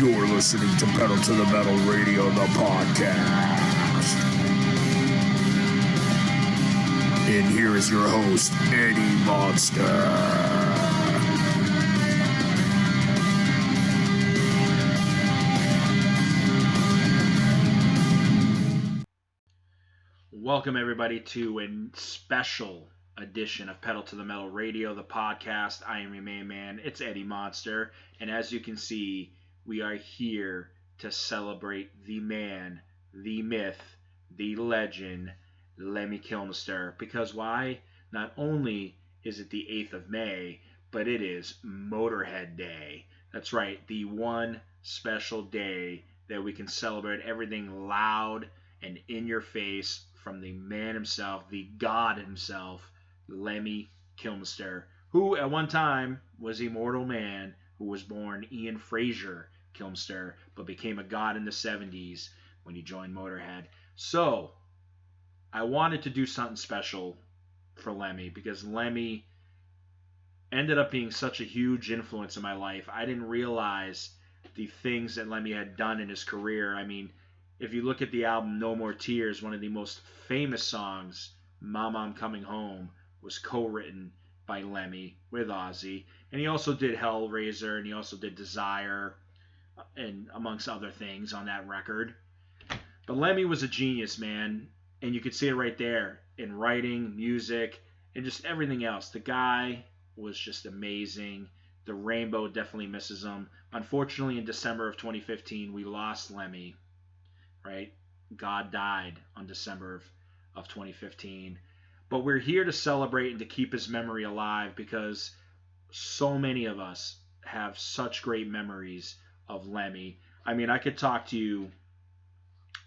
You're listening to Pedal to the Metal Radio, the podcast. And here is your host, Eddie Monster. Welcome, everybody, to a special edition of Pedal to the Metal Radio, the podcast. I am your main man. It's Eddie Monster. And as you can see, we are here to celebrate the man, the myth, the legend, Lemmy Kilmister. Because why? Not only is it the 8th of May, but it is Motörhead Day. That's right, the one special day that we can celebrate everything loud and in your face from the man himself, the god himself, Lemmy Kilmister, who at one time was a mortal man who was born Ian Fraser Kilmister, but became a god in the 70s when he joined Motörhead. So, I wanted to do something special for Lemmy because Lemmy ended up being such a huge influence in my life. I didn't realize the things that Lemmy had done in his career. I mean, if you look at the album No More Tears, one of the most famous songs, Mama I'm Coming Home, was co-written by Lemmy with Ozzy. And he also did Hellraiser, and he also did Desire, and amongst other things on that record. But Lemmy was a genius, man, and you could see it right there in writing, music, and just everything else. The guy was just amazing. The rainbow definitely misses him. Unfortunately, in December of 2015, we lost Lemmy. Right? God died on December of 2015. But we're here to celebrate and to keep his memory alive because so many of us have such great memories of Lemmy. I mean, I could talk to you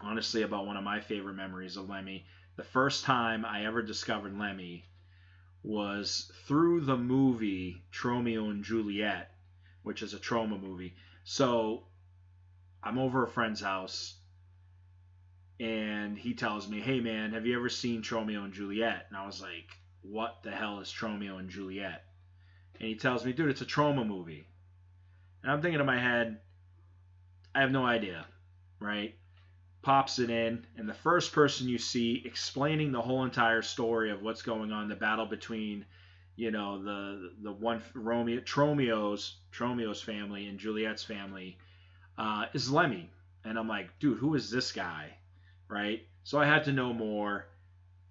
honestly about one of my favorite memories of Lemmy. The first time I ever discovered Lemmy was through the movie Romeo and Juliet, which is a Troma movie. So I'm over a friend's house, and he tells me, hey man, have you ever seen Romeo and Juliet? And I was like, what the hell is Romeo and Juliet? And he tells me, dude, it's a Troma movie. And I'm thinking in my head, I have no idea, right? Pops it in, and the first person you see explaining the whole entire story of what's going on, the battle between, you know, the one Tromeo's family and Juliet's family, is Lemmy. And I'm like, dude, who is this guy? Right? So I had to know more.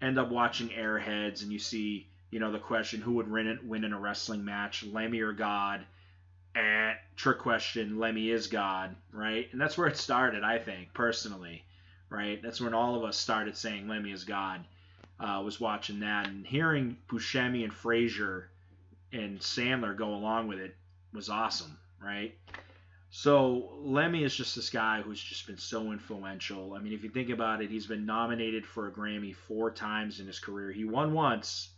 End up watching Airheads, and you see, you know, the question, who would win in a wrestling match, Lemmy or God? And trick question, Lemmy is God, right? And that's where it started, I think, personally, right? That's when all of us started saying Lemmy is God. Was watching that, and hearing Buscemi and Fraser and Sandler go along with it was awesome, right? So Lemmy is just this guy who's just been so influential. I mean, if you think about it, he's been nominated for a Grammy 4 times in his career. He won once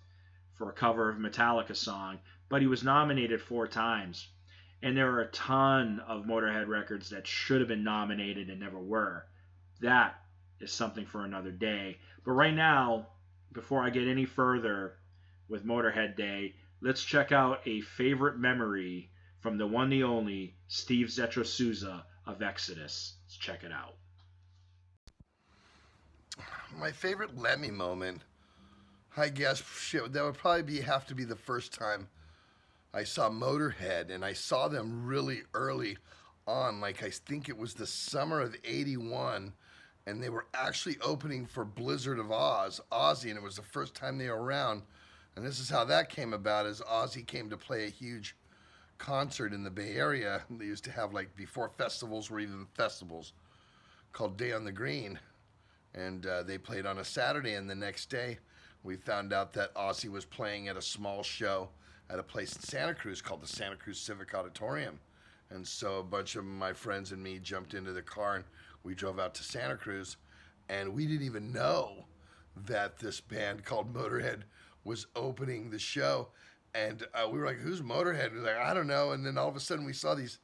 for a cover of a Metallica song, but he was nominated 4 times. And there are a ton of Motörhead records that should have been nominated and never were. That is something for another day. But right now, before I get any further with Motörhead Day, let's check out a favorite memory from the one, the only, Steve Zetro Souza of Exodus. Let's check it out. My favorite Lemmy moment, I guess, that would probably have to be the first time I saw Motörhead, and I saw them really early on. Like, I think it was the summer of '81, and they were actually opening for Blizzard of Ozzy, and it was the first time they were around. And this is how that came about, is Ozzy came to play a huge concert in the Bay Area. They used to have, like, before festivals were even festivals, called Day on the Green, and they played on a Saturday, and the next day we found out that Ozzy was playing at a small show at a place in Santa Cruz called the Santa Cruz Civic Auditorium. And so a bunch of my friends and me jumped into the car, and we drove out to Santa Cruz, and we didn't even know that this band called Motörhead was opening the show. And we were like, who's Motörhead? We were like, I don't know. And then all of a sudden we saw these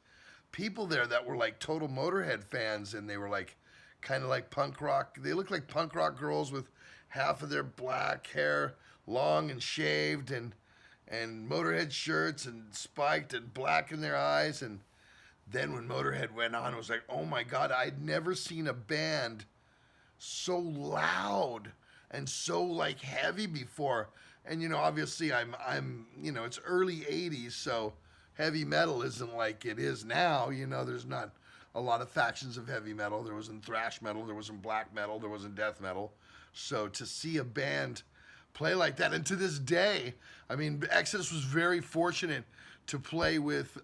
people there that were like total Motörhead fans, and they were like kind of like punk rock. They looked like punk rock girls with half of their black hair long and shaved, and Motörhead shirts and spiked and black in their eyes. And then when Motorhead went on, it was like, oh my God, I'd never seen a band so loud and so like heavy before. And obviously I'm it's early 80s, so heavy metal isn't like it is now. There's not a lot of factions of heavy metal. There wasn't thrash metal, there wasn't black metal, there wasn't death metal. So to see a band play like that, and to this day, I mean, Exodus was very fortunate to play with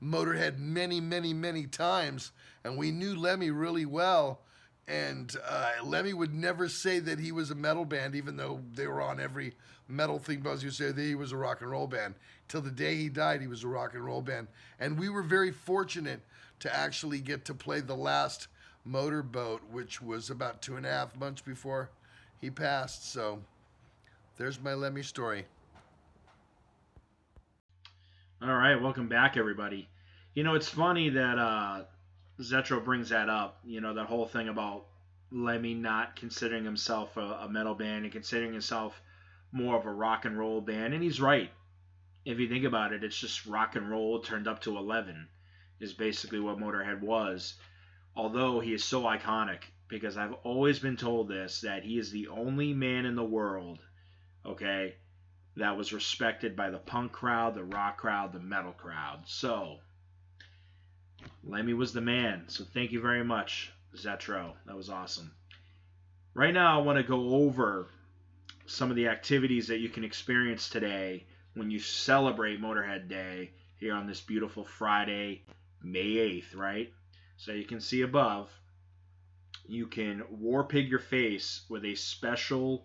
Motorhead many, many, many times, and we knew Lemmy really well. And Lemmy would never say that he was a metal band, even though they were on every metal thing. But he would say that he was a rock and roll band. Till the day he died, he was a rock and roll band. And we were very fortunate to actually get to play the last Motorboat, which was about 2.5 months before he passed. So there's my Lemmy story. All right, welcome back, everybody. It's funny that Zetro brings that up. That whole thing about Lemmy not considering himself a metal band and considering himself more of a rock and roll band. And he's right. If you think about it, it's just rock and roll turned up to 11 is basically what Motorhead was. Although he is so iconic, because I've always been told this, that he is the only man in the world, okay, that was respected by the punk crowd, the rock crowd, the metal crowd. So, Lemmy was the man. So thank you very much, Zetro. That was awesome. Right now, I want to go over some of the activities that you can experience today when you celebrate Motorhead Day here on this beautiful Friday, May 8th, right? So you can see above, you can Warpig your face with a special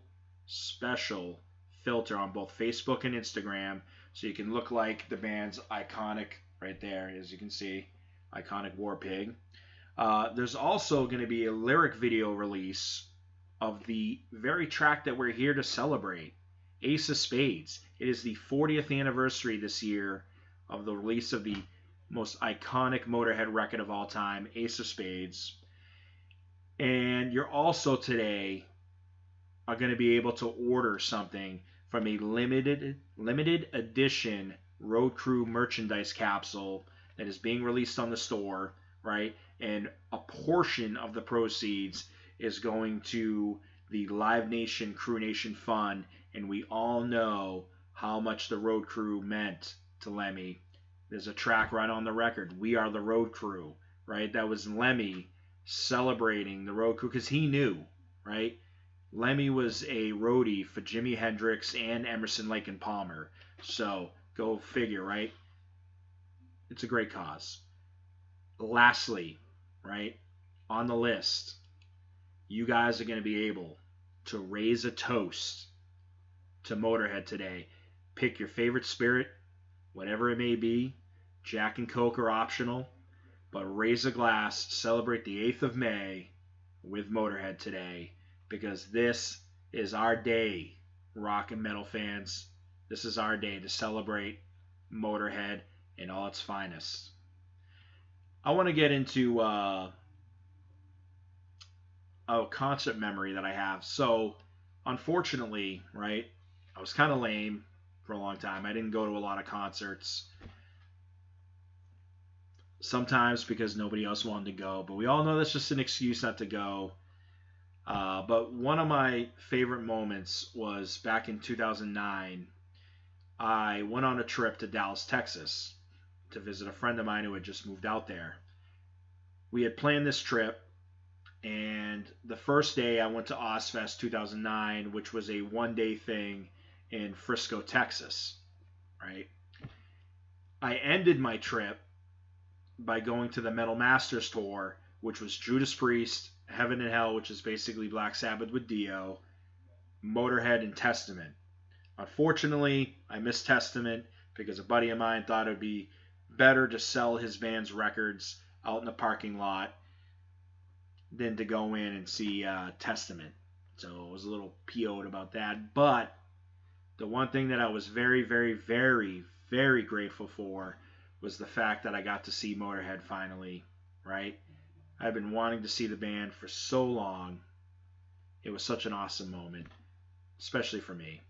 filter on both Facebook and Instagram, so you can look like the band's iconic right there, as you can see, iconic Warpig. There's also going to be a lyric video release of the very track that we're here to celebrate, Ace of Spades. It is the 40th anniversary this year of the release of the most iconic Motorhead record of all time, Ace of Spades. And you're also today are going to be able to order something from a limited edition Road Crew merchandise capsule that is being released on the store, right? And a portion of the proceeds is going to the Live Nation Crew Nation Fund, and we all know how much the Road Crew meant to Lemmy. There's a track right on the record, "We Are the Road Crew," right? That was Lemmy celebrating the Road Crew, because he knew, right? Lemmy was a roadie for Jimi Hendrix and Emerson, Lake and Palmer. So go figure, right? It's a great cause. Lastly, right, on the list, you guys are going to be able to raise a toast to Motorhead today. Pick your favorite spirit, whatever it may be. Jack and Coke are optional, but raise a glass, celebrate the 8th of May with Motorhead today, because this is our day, rock and metal fans. This is our day to celebrate Motorhead in all its finest. I want to get into a concert memory that I have. So, unfortunately, right, I was kind of lame for a long time. I didn't go to a lot of concerts. Sometimes because nobody else wanted to go, but we all know that's just an excuse not to go. But one of my favorite moments was back in 2009. I went on a trip to Dallas, Texas to visit a friend of mine who had just moved out there. We had planned this trip, and the first day I went to Ozfest 2009, which was a one-day thing in Frisco, Texas, right? I ended my trip by going to the Metal Masters tour, which was Judas Priest, Heaven and Hell, which is basically Black Sabbath with Dio, Motorhead, and Testament. Unfortunately, I missed Testament because a buddy of mine thought it would be better to sell his band's records out in the parking lot than to go in and see Testament. So I was a little PO'd about that. But the one thing that I was very, very, very, very grateful for was the fact that I got to see Motorhead finally, right? I've been wanting to see the band for so long. It was such an awesome moment, especially for me.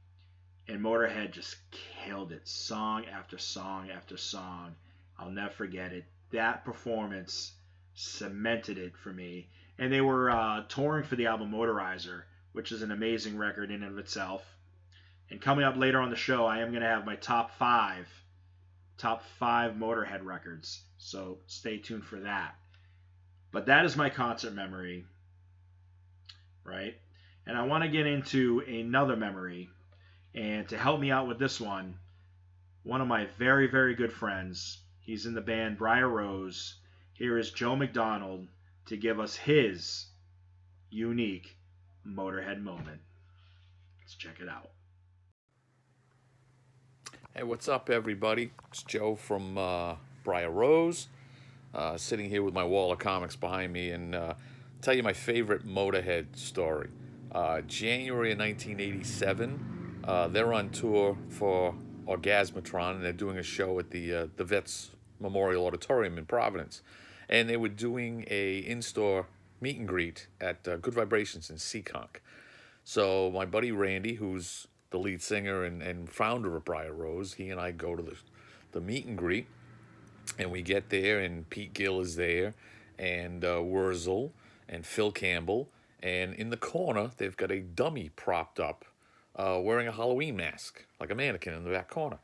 And Motorhead just killed it, song after song after song. I'll never forget it. that performance cemented it for me. And they were touring for the album Motorizer, which is an amazing record in and of itself. And coming up later on the show, I am going to have my top five Motörhead records. So stay tuned for that. But that is my concert memory, right? And I want to get into another memory. And to help me out with this one of my very, very good friends, he's in the band Briar Rose. Here is Joe McDonald to give us his unique Motörhead moment. Let's check it out. Hey, what's up, everybody? It's Joe from Briar Rose, sitting here with my wall of comics behind me, and tell you my favorite Motörhead story. January of 1987, they're on tour for Orgasmatron, and they're doing a show at the Vets Memorial Auditorium in Providence, and they were doing a in-store meet and greet at Good Vibrations in Seekonk. So my buddy Randy, who's the lead singer and founder of Briar Rose, he and I go to the meet and greet, and we get there, and Pete Gill is there, and Wurzel, and Phil Campbell, and in the corner, they've got a dummy propped up wearing a Halloween mask, like a mannequin in the back corner.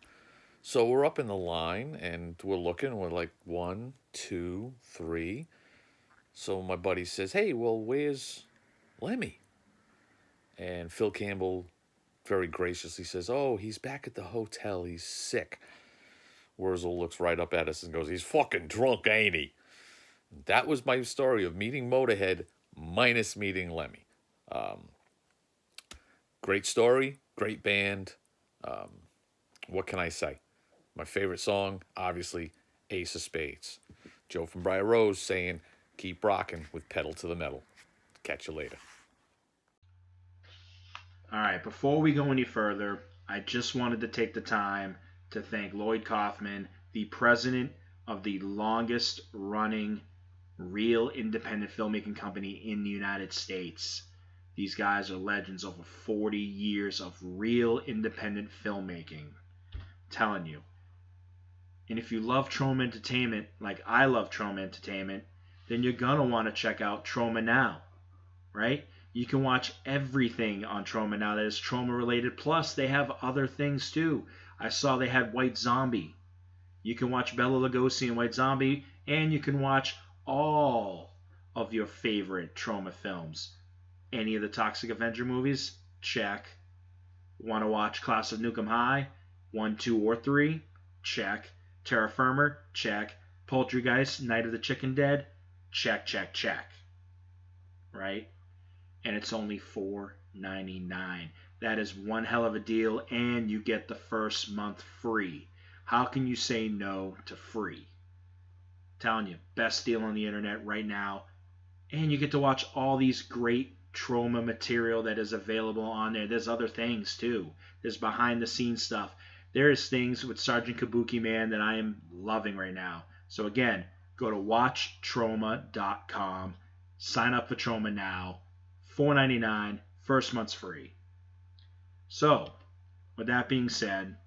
So we're up in the line, and we're looking, and we're like, 1, 2, 3. So my buddy says, hey, well, where's Lemmy? And Phil Campbell very graciously says, oh, he's back at the hotel. He's sick. Wurzel looks right up at us and goes, he's fucking drunk, ain't he? That was my story of meeting Motörhead minus meeting Lemmy. Great story, great band. What can I say? My favorite song, obviously, Ace of Spades. Joe from Briar Rose saying, keep rocking with Pedal to the Metal. Catch you later. All right, before we go any further, I just wanted to take the time to thank Lloyd Kaufman, the president of the longest running real independent filmmaking company in the United States. These guys are legends, over 40 years of real independent filmmaking. I'm telling you. And if you love Troma Entertainment, like I love Troma Entertainment, then you're going to want to check out Troma Now, right? You can watch everything on Troma Now that is Troma related. Plus, they have other things too. I saw they had White Zombie. You can watch Bela Lugosi and White Zombie, and you can watch all of your favorite Troma films. Any of the Toxic Avenger movies? Check. Want to watch Class of Nukem High? 1, 2, or 3? Check. Terra Firma? Check. Poltergeist, Night of the Chicken Dead? Check, check, check. Right? And it's only $4.99. That is one hell of a deal, and you get the first month free. How can you say no to free? Telling you, best deal on the internet right now. And you get to watch all these great Troma material that is available on there. There's other things too. There's behind the scenes stuff. There's things with Sergeant Kabuki Man that I am loving right now. So again, go to watchtroma.com. Sign up for Troma now. $4.99, first month's free. So, with that being said,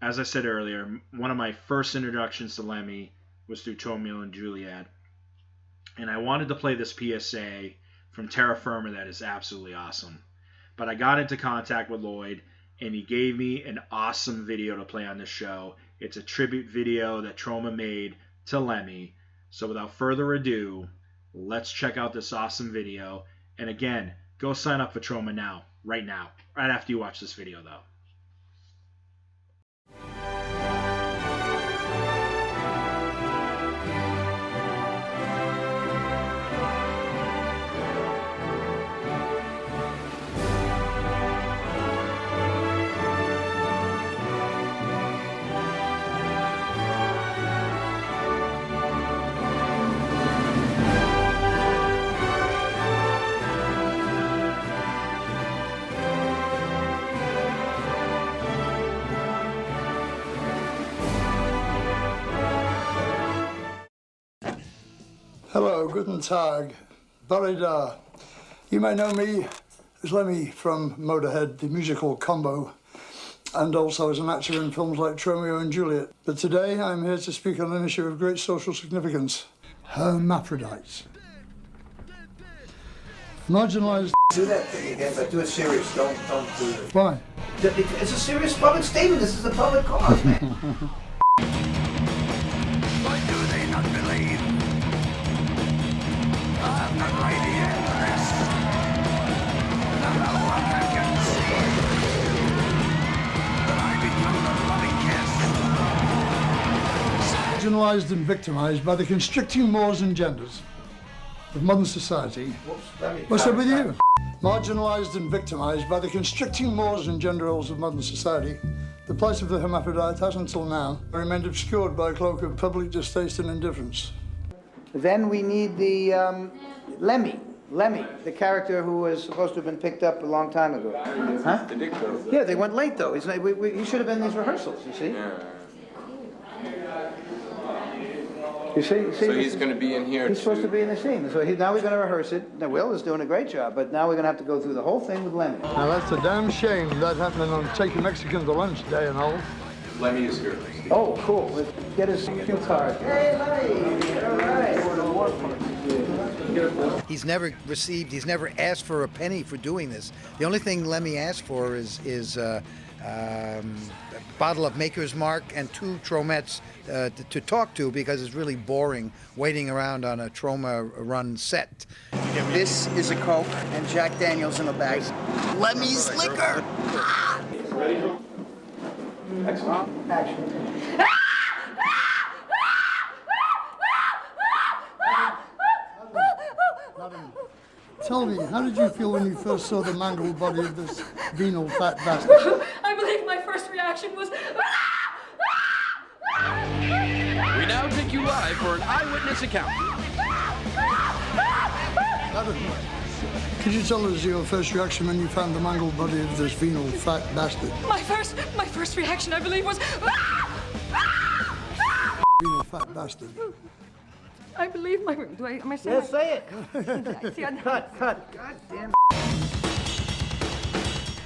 as I said earlier, one of my first introductions to Lemmy was through Romeo and Juliet. And I wanted to play this PSA from Terra Firma that is absolutely awesome. But I got into contact with Lloyd, and he gave me an awesome video to play on this show. It's a tribute video that Troma made to Lemmy. So without further ado, let's check out this awesome video. And again, go sign up for Troma now, right after you watch this video though. Hello, guten Tag. Buried, you may know me as Lemmy from Motörhead, the musical combo. and also as an actor in films like Romeo and Juliet. But today I'm here to speak on an issue of great social significance: hermaphrodites. Marginalised. Do that thing again, but do it serious. Don't do it. Why? It's a serious public statement. This is a public cause, man. Why do they not believe? I'm the lady Empress. No one can see that I become the loving kiss. Marginalised and victimised by the constricting mores and genders of modern society. What's up with you? Marginalised and victimised by the constricting mores and gender roles of modern society, the plight of the hermaphrodite has until now remained obscured by a cloak of public distaste and indifference. Then we need the Lemmy, the character who was supposed to have been picked up a long time ago. Huh? Yeah, they went late though. He should have been in these rehearsals. You see? You see, so he's going to be in here. He's supposed to be in the scene. So now we're going to rehearse it. Now Will is doing a great job, but now we're going to have to go through the whole thing with Lemmy. Now that's a damn shame, that happening on Taking Mexicans to Lunch Day and all. Lemmy is here. Oh, cool. Let's get his cue card. Hey, Lemmy! All right. He's never asked for a penny for doing this. The only thing Lemmy asked for is a bottle of Maker's Mark and 2 Tromettes to talk to, because it's really boring waiting around on a Troma run set. This is a Coke and Jack Daniels in the bag. Lemmy's liquor! Ready? Excellent. Action. Tell me, how did you feel when you first saw the mangled body of this venal fat bastard? I believe my first reaction was... We now take you live for an eyewitness account. Adam, could you tell us your first reaction when you found the mangled body of this venal fat bastard? My first reaction, I believe, was... Venal fat bastard. I believe my... Am I saying... Yes, say it. See, I- Cut. God damn.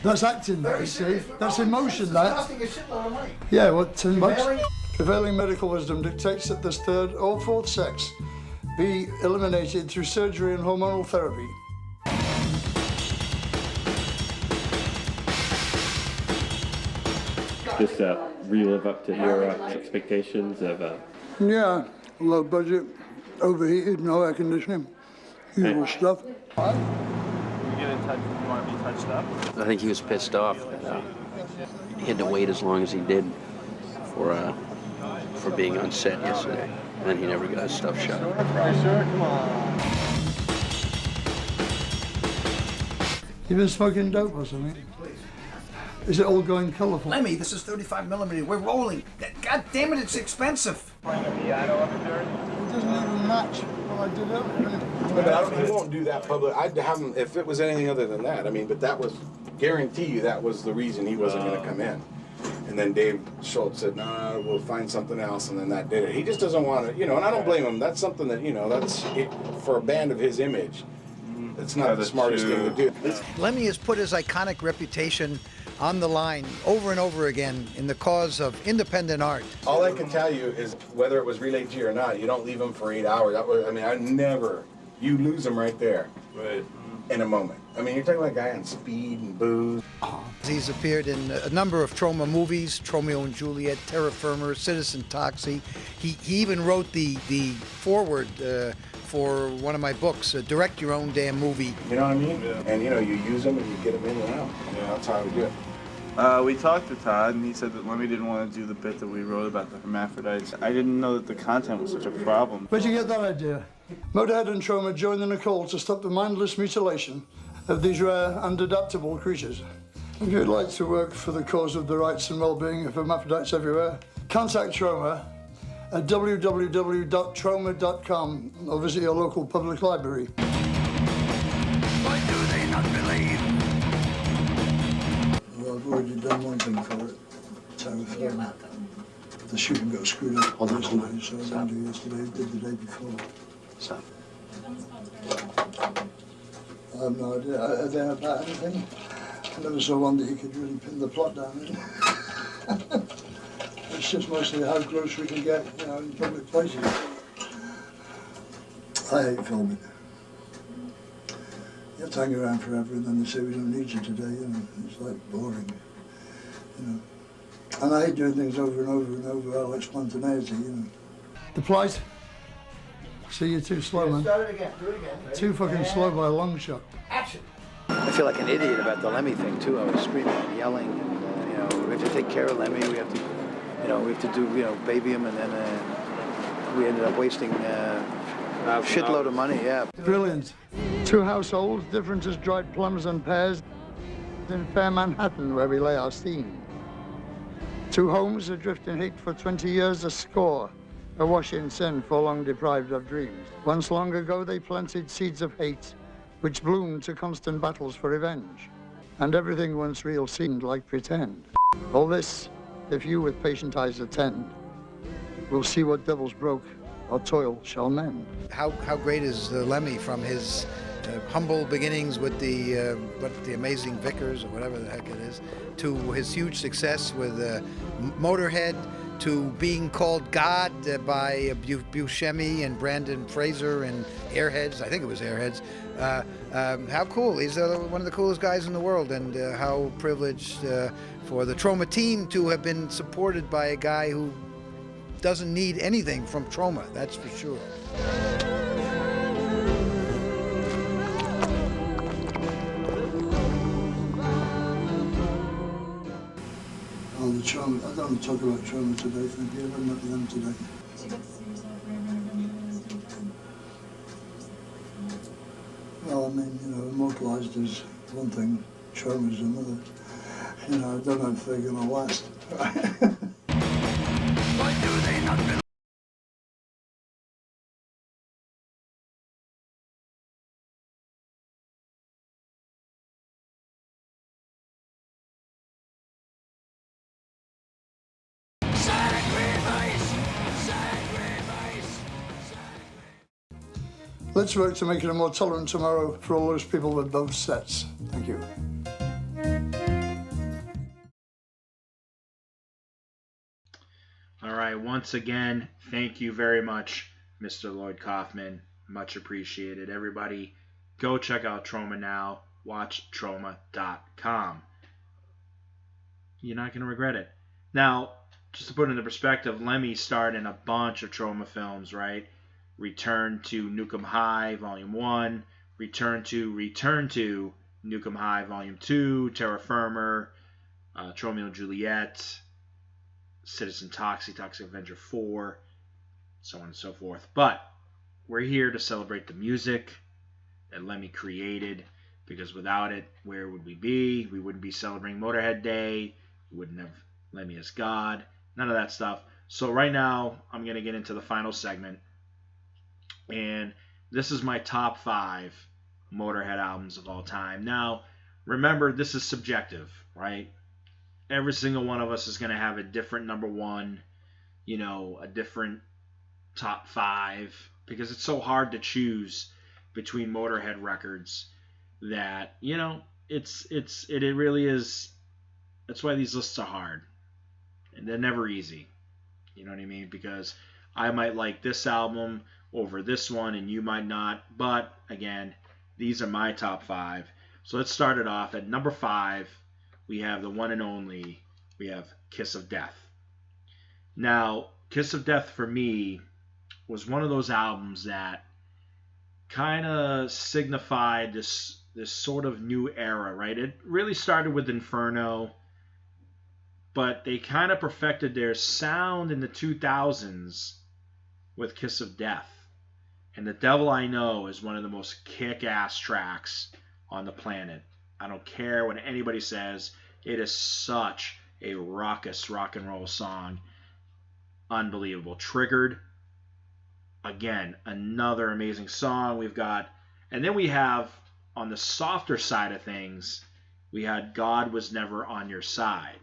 That's acting, that, you see. That's emotion, that. Costing a shitload of money. Yeah, what, 10 bucks? Prevailing medical wisdom dictates that this third or fourth sex be eliminated through surgery and hormonal therapy. Just relive up to your expectations of... Yeah, low budget, overheated, no air conditioning, usual stuff. I think he was pissed off that he had to wait as long as he did for being on set yesterday, and then he never got his stuff shot. You been smoking dope or something? Is it all going colourful? Lemmy, this is 35 millimeter. We're rolling. God damn it, it's expensive. It doesn't even match what I did earlier. But he won't do that public. I'd have him if it was anything other than that. I mean, but that was, guarantee you, that was the reason he wasn't going to come in. And then Dave Schultz said, no, we'll find something else, and then that did it. He just doesn't want to, and I don't blame him. That's something that, that's it, for a band of his image. It's not the smartest thing to do. Lemmy has put his iconic reputation on the line over and over again in the cause of independent art. All I can tell you is whether it was Relay G or not, you don't leave him for 8 hours. You lose him right there. Right. In a moment. I mean, you're talking about a guy on speed and booze. He's appeared in a number of Troma movies, Romeo and Juliet, Terra Firma, Citizen Toxie. He even wrote the foreword for one of my books, Direct Your Own Damn Movie. You know what I mean? Yeah. And you use them and you get them in and out. That's how we do it. We talked to Todd, and he said that Lemmy didn't want to do the bit that we wrote about the hermaphrodites. I didn't know that the content was such a problem. Where'd you get that idea? Motörhead and Troma joined in a call to stop the mindless mutilation of these rare and adaptable creatures. If you'd like to work for the cause of the rights and well-being of hermaphrodites everywhere, contact Troma at www.troma.com or visit your local public library. Why do they not believe? Well, I've already done one thing for it. Terra Firma. The shooting got screwed up yesterday, so I didn't do yesterday, did the day before. Stop. I have no idea. Are they about anything? I never saw one that you could really pin the plot down in. It's just mostly how close we can get, you know, in public places. I hate filming. You have to hang around forever and then they say we don't need you today, you know. It's like boring, you know. And I hate doing things over and over and over, I like spontaneity, you know. The plight. See, you're too slow, man. Start it again. Do it again. Ready? Too fucking slow by a long shot. Action. I feel like an idiot about the Lemmy thing too. I was screaming and yelling, and you know, we have to take care of Lemmy. We have to, you know, we have to do, you know, baby him, and then we ended up wasting a shitload of money. Yeah. Brilliant. Two households, different as dried plums and pears, in fair Manhattan, where we lay our scene. Two homes adrift in hate for 20 years, a score, awash in sin for long deprived of dreams. Once long ago they planted seeds of hate, which bloomed to constant battles for revenge. And everything once real seemed like pretend. All this, if you with patient eyes attend, will see what devils broke, or toil shall mend. How great is Lemmy from his humble beginnings with the Amazing Vickers or whatever the heck it is, to his huge success with Motörhead, to being called God by Buscemi and Brandon Fraser and Airheads. I think it was Airheads. How cool. He's one of the coolest guys in the world, and how privileged for the Troma team to have been supported by a guy who doesn't need anything from Troma, that's for sure. Oh, the Troma. I don't want to talk about Troma today, thank you. I haven't met with them today. Well, I mean, you know, immortalised is one thing, Troma's another. You know, I don't know if they're going to last. Why do they not belong? Let's work to make it a more tolerant tomorrow for all those people with both sets. Thank you. All right, once again, thank you very much, Mr. Lloyd Kaufman. Much appreciated. Everybody, go check out Troma now. Watch Troma.com. You're not going to regret it. Now, just to put it into perspective, Lemmy starred in a bunch of Troma films, right? Return to Nukem High, Volume 1. Return to Nukem High, Volume 2. Terra Firma. Romeo and Juliet. Citizen Toxic Avenger 4. So on and so forth. But we're here to celebrate the music that Lemmy created. Because without it, where would we be? We wouldn't be celebrating Motörhead Day. We wouldn't have Lemmy as God. None of that stuff. So right now, I'm going to get into the final segment. And this is my top 5 Motörhead albums of all time. Now, remember, this is subjective, right? Every single one of us is going to have a different number 1, you know, a different top 5, because it's so hard to choose between Motörhead records that, you know, it really is. That's why these lists are hard, and they're never easy. You know what I mean? Because I might like this album over this one, and you might not. But again, these are my top 5. So let's start it off at number 5. We have the one and only. We have Kiss of Death. Now, Kiss of Death for me was one of those albums that kind of signified this sort of new era, right? It really started with Inferno, but they kind of perfected their sound in the 2000s with Kiss of Death. And The Devil I Know is one of the most kick-ass tracks on the planet. I don't care what anybody says. It is such a raucous rock and roll song. Unbelievable. Triggered. Again, another amazing song. And then we have, on the softer side of things, we had God Was Never on Your Side,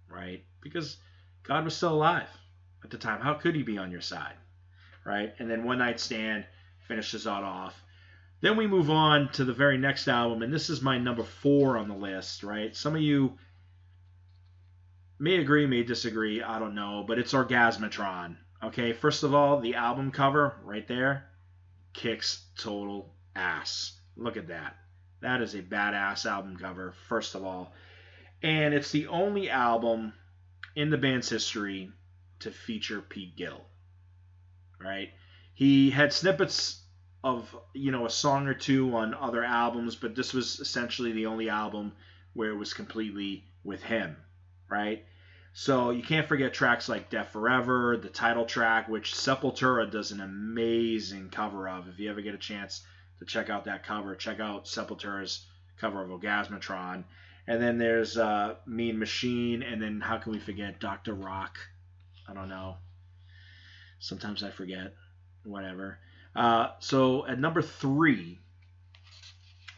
right? Because God was still alive at the time. How could he be on your side, right? And then One Night Stand finishes that off. Then we move on to the very next album, and this is my number 4 on the list, right? Some of you may agree, may disagree, I don't know, but it's Orgasmatron. Okay, first of all, the album cover right there kicks total ass. Look at that. That is a badass album cover, first of all. And it's the only album in the band's history to feature Pete Gill. Right? He had snippets of, a song or two on other albums, but this was essentially the only album where it was completely with him. Right? So you can't forget tracks like Death Forever, the title track, which Sepultura does an amazing cover of. If you ever get a chance to check out that cover, check out Sepultura's cover of Orgasmatron. And then there's Mean Machine, and then how can we forget Dr. Rock? I don't know. Sometimes I forget. Whatever. So at number 3,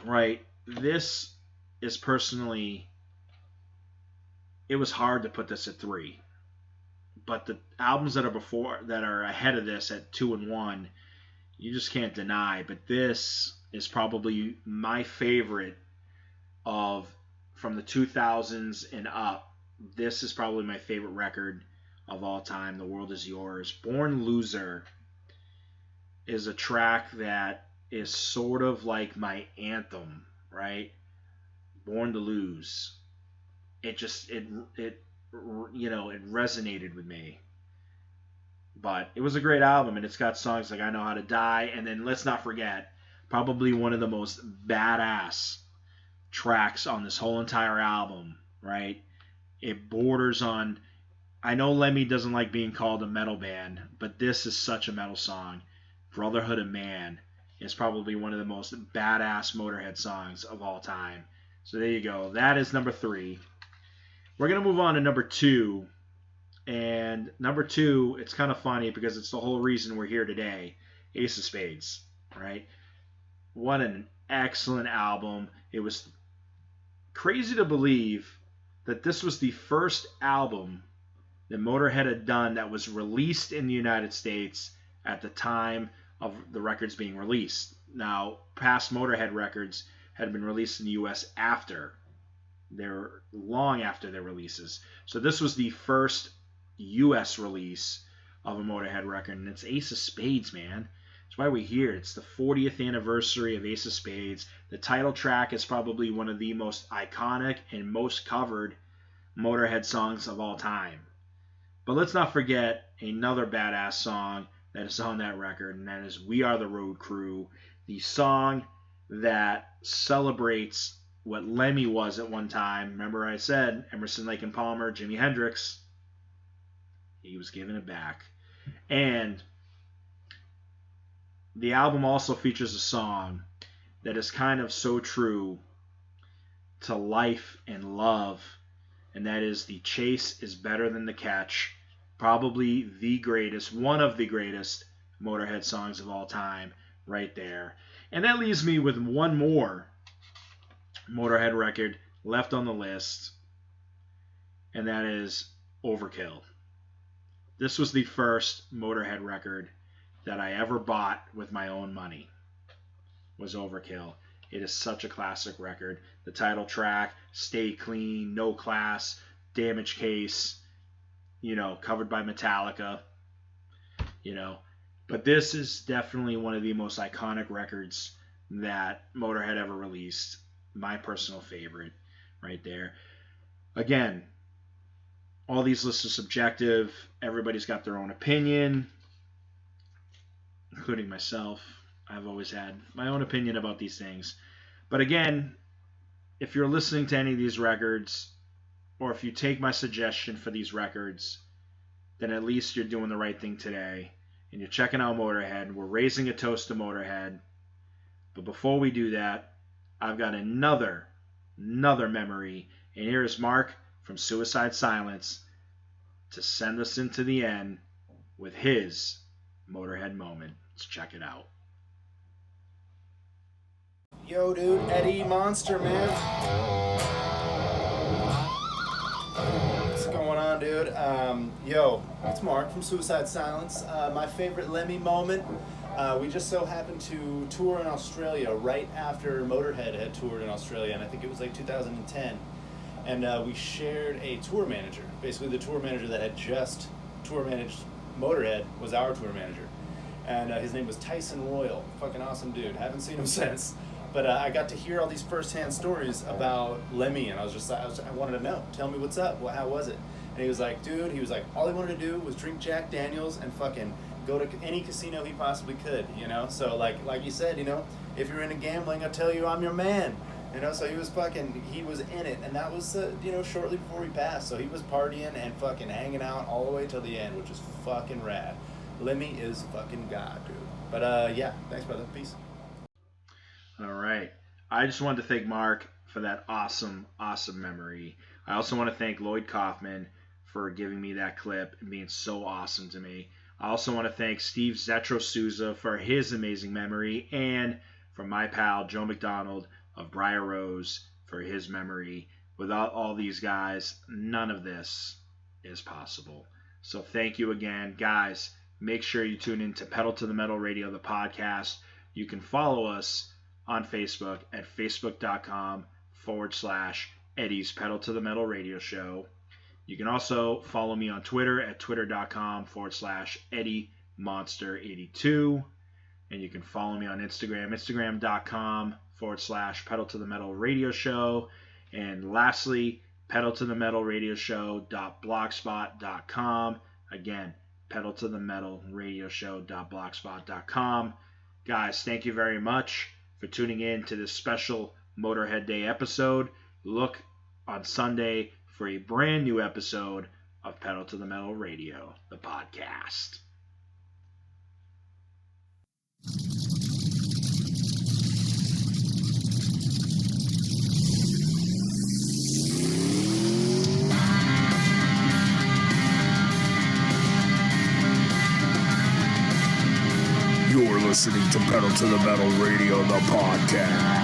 right, this is personally... It was hard to put this at 3, but the albums that are ahead of this at 2 and 1, you just can't deny. But this is probably my favorite from the 2000s and up. This is probably my favorite record of all time. The World Is Yours. Born Loser is a track that is sort of like my anthem, right? Born to Lose. It resonated with me. But it was a great album, and it's got songs like I Know How to Die, and then let's not forget, probably one of the most badass tracks on this whole entire album, right? It borders on... I know Lemmy doesn't like being called a metal band, but this is such a metal song. Brotherhood of Man is probably one of the most badass Motörhead songs of all time. So there you go. That is number 3. We're going to move on to number 2. And number 2, it's kind of funny because it's the whole reason we're here today. Ace of Spades, right? What an excellent album. It was crazy to believe that this was the first album that Motörhead had done that was released in the United States at the time of the records being released. Now, past Motörhead records had been released in the U.S. long after their releases. So this was the first U.S. release of a Motörhead record, and it's Ace of Spades, man. That's why we're here. It's the 40th anniversary of Ace of Spades. The title track is probably one of the most iconic and most covered Motörhead songs of all time. But let's not forget another badass song that is on that record, and that is We Are the Road Crew, the song that celebrates what Lemmy was at one time. Remember I said Emerson, Lake and Palmer, Jimi Hendrix. He was giving it back. And the album also features a song that is kind of so true to life and love, and that is The Chase is Better Than the Catch. Probably the greatest, one of the greatest Motörhead songs of all time right there. And that leaves me with one more Motörhead record left on the list, and that is Overkill. This was the first Motörhead record that I ever bought with my own money, was Overkill. It is such a classic record. The title track, Stay Clean, No Class, Damage Case, covered by Metallica, But this is definitely one of the most iconic records that Motörhead ever released. My personal favorite right there. Again, all these lists are subjective. Everybody's got their own opinion, including myself. I've always had my own opinion about these things. But again, if you're listening to any of these records, or if you take my suggestion for these records, then at least you're doing the right thing today. And you're checking out Motörhead. We're raising a toast to Motörhead. But before we do that, I've got another memory. And here is Mark from Suicide Silence to send us into the end with his Motörhead moment. Let's check it out. Yo, dude, Eddie Monster, man. What's going on, dude? It's Mark from Suicide Silence. My favorite Lemmy moment. We just so happened to tour in Australia right after Motörhead had toured in Australia, and I think it was like 2010. and we shared a tour manager. Basically, the tour manager that had just tour managed Motörhead was our tour manager, and his name was Tyson Royal. Fucking awesome dude. Haven't seen him since. But I got to hear all these first-hand stories about Lemmy, and I wanted to know. Tell me what's up. Well, how was it? And he was like, dude, all he wanted to do was drink Jack Daniels and fucking go to any casino he possibly could, you know? So like you said, you know, if you're into gambling, I'll tell you I'm your man. You know, so he was in it, and that was, shortly before he passed. So he was partying and fucking hanging out all the way till the end, which is fucking rad. Lemmy is fucking God, dude. But yeah, thanks, brother. Peace. All right. I just wanted to thank Mark for that awesome, awesome memory. I also want to thank Lloyd Kaufman for giving me that clip and being so awesome to me. I also want to thank Steve Zetro Souza for his amazing memory, and for my pal Joe McDonald of Briar Rose for his memory. Without all these guys, none of this is possible. So thank you again. Guys, make sure you tune in to Pedal to the Metal Radio, the podcast. You can follow us on Facebook at facebook.com/Eddie's Pedal to the Metal Radio Show. You can also follow me on Twitter at twitter.com/Eddie Monster82. And you can follow me on Instagram, instagram.com/Pedal to the Metal Radio Show. And lastly, Pedal to the Metal Radio Show.blogspot.com. Again, Pedal to the Metal Radio Show.blogspot.com. Guys, thank you very much for tuning in to this special Motörhead Day episode. Look on Sunday for a brand new episode of Pedal to the Metal Radio, the podcast. You're listening to Pedal to the Metal Radio, the podcast.